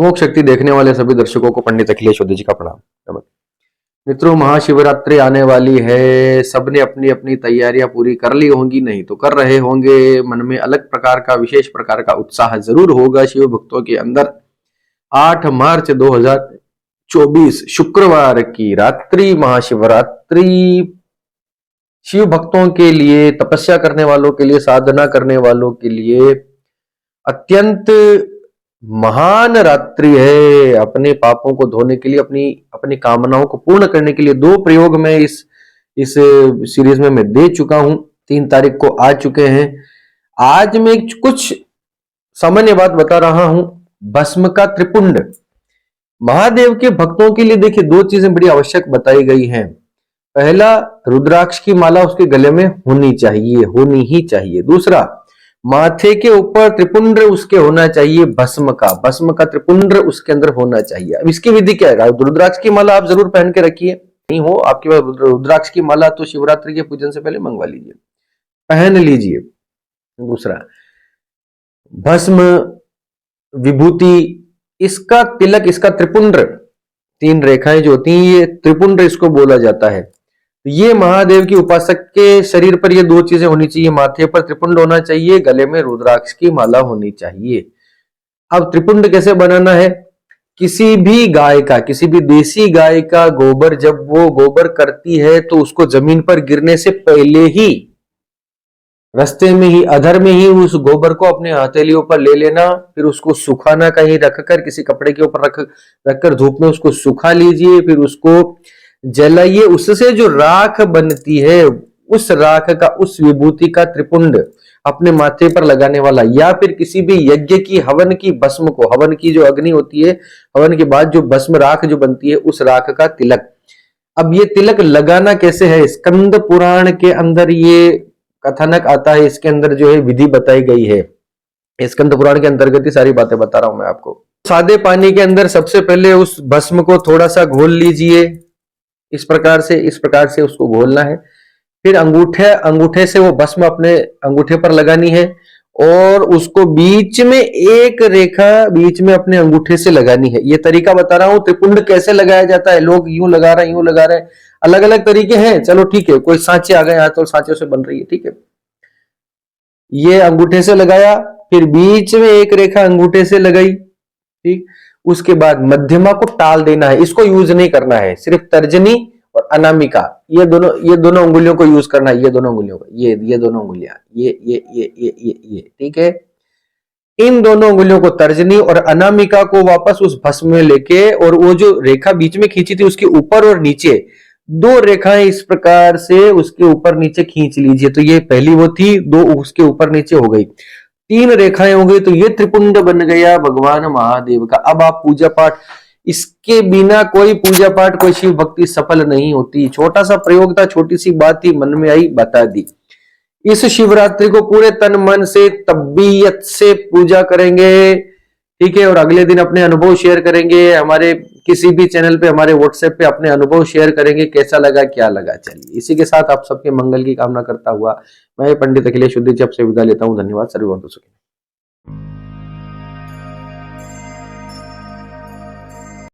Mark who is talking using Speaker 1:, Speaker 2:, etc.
Speaker 1: अमोघ शक्ति देखने वाले सभी दर्शकों को पंडित अखिलेश चौधरी जी का प्रणाम। मित्रों, महाशिवरात्रि आने वाली है। सबने अपनी अपनी तैयारियां पूरी कर ली होंगी, नहीं तो कर रहे होंगे। मन में अलग प्रकार का, विशेष प्रकार का उत्साह जरूर होगा शिव भक्तों के अंदर। 8 मार्च 2024 शुक्रवार की रात्रि महाशिवरात्रि शिव भक्तों के लिए, तपस्या करने वालों के लिए, साधना करने वालों के लिए अत्यंत महान रात्रि है। अपने पापों को धोने के लिए, अपनी कामनाओं को पूर्ण करने के लिए 2 प्रयोग में इस सीरीज में मैं दे चुका हूं। 3 तारीख को आ चुके हैं। आज मैं कुछ सामान्य बात बता रहा हूं। भस्म का त्रिपुंड महादेव के भक्तों के लिए देखिए 2 चीजें बड़ी आवश्यक बताई गई हैं। पहला, रुद्राक्ष की माला उसके गले में होनी चाहिए, होनी ही चाहिए। दूसरा, माथे के ऊपर त्रिपुंड उसके होना चाहिए, भस्म का त्रिपुंड उसके अंदर होना चाहिए। अब इसकी विधि क्या है? रुद्राक्ष की माला आप जरूर पहन के रखिए। नहीं हो आपके पास रुद्राक्ष की माला तो शिवरात्रि के पूजन से पहले मंगवा लीजिए, पहन लीजिए। दूसरा, भस्म, विभूति, इसका तिलक, इसका त्रिपुंड, 3 रेखाएं जो होती हैं, ये त्रिपुंड इसको बोला जाता है। ये महादेव की उपासक के शरीर पर ये 2 चीजें होनी चाहिए। माथे पर त्रिपुंड होना चाहिए, गले में रुद्राक्ष की माला होनी चाहिए। अब त्रिपुंड कैसे बनाना है? किसी भी गाय का, किसी भी देसी गाय का गोबर जब वो गोबर करती है तो उसको जमीन पर गिरने से पहले ही, रास्ते में ही, अधर में ही उस गोबर को अपने हथेलियों पर ले लेना। फिर उसको सुखाना, कहीं रखकर, किसी कपड़े के ऊपर रखकर धूप में उसको सुखा लीजिए। फिर उसको जलाइए। उससे जो राख बनती है, उस राख का, उस विभूति का त्रिपुंड अपने माथे पर लगाने वाला, या फिर किसी भी यज्ञ की, हवन की भस्म को, हवन की जो अग्नि होती है, हवन के बाद जो भस्म राख जो बनती है, उस राख का तिलक। अब ये तिलक लगाना कैसे है? स्कंद पुराण के अंदर ये कथानक आता है। इसके अंदर जो है विधि बताई गई है। स्कंद पुराण के अंतर्गत ही सारी बातें बता रहा हूं मैं आपको। सादे पानी के अंदर सबसे पहले उस भस्म को थोड़ा सा घोल लीजिए। इस प्रकार से उसको घोलना है। फिर अंगूठे से वो भस्म अपने अंगूठे पर लगानी है और उसको बीच में एक रेखा बीच में अपने अंगूठे से लगानी है। ये तरीका बता रहा हूं। त्रिपुंड कैसे लगाया जाता है? लोग यूं लगा रहे हैं, अलग अलग तरीके हैं। चलो ठीक है, कोई सांचे आ गए यहाँ तो सांचे से बन रही है, ठीक है। ये अंगूठे से लगाया, फिर बीच में एक रेखा अंगूठे से लगाई, ठीक। उसके बाद मध्यमा को टाल देना है। इसको यूज नहीं करना है, सिर्फ तर्जनी और अनामिका, ये दोनों उंगलियों को यूज करना है। ये दोनों उंगलियों को, ये दोनों उंगलियां, ये, ठीक है। इन दोनों उंगलियों को, तर्जनी और अनामिका को वापस उस भस्म में लेके, और वो जो रेखा बीच में खींची थी उसके ऊपर और नीचे 2 रेखाएं इस प्रकार से उसके ऊपर नीचे खींच लीजिए। तो ये पहली वो थी, 2 उसके ऊपर नीचे हो गई, 3 रेखाएं हो गई। तो ये त्रिपुंड बन गया भगवान महादेव का। अब आप पूजा पाठ, इसके बिना कोई पूजा पाठ, कोई शिव भक्ति सफल नहीं होती। छोटा सा प्रयोग था, छोटी सी बात थी, मन में आई, बता दी। इस शिवरात्रि को पूरे तन मन से, तबीयत से पूजा करेंगे, ठीक है। और अगले दिन अपने अनुभव शेयर करेंगे। हमारे किसी भी चैनल पे, हमारे व्हाट्सएप पे अपने अनुभव शेयर करेंगे, कैसा लगा, क्या लगा। चलिए, इसी के साथ आप सबके मंगल की कामना करता हुआ मैं पंडित अखिलेश चौधरी जी आपसे विदा लेता हूं। धन्यवाद। सर्वे भवन्तु सुखिनः।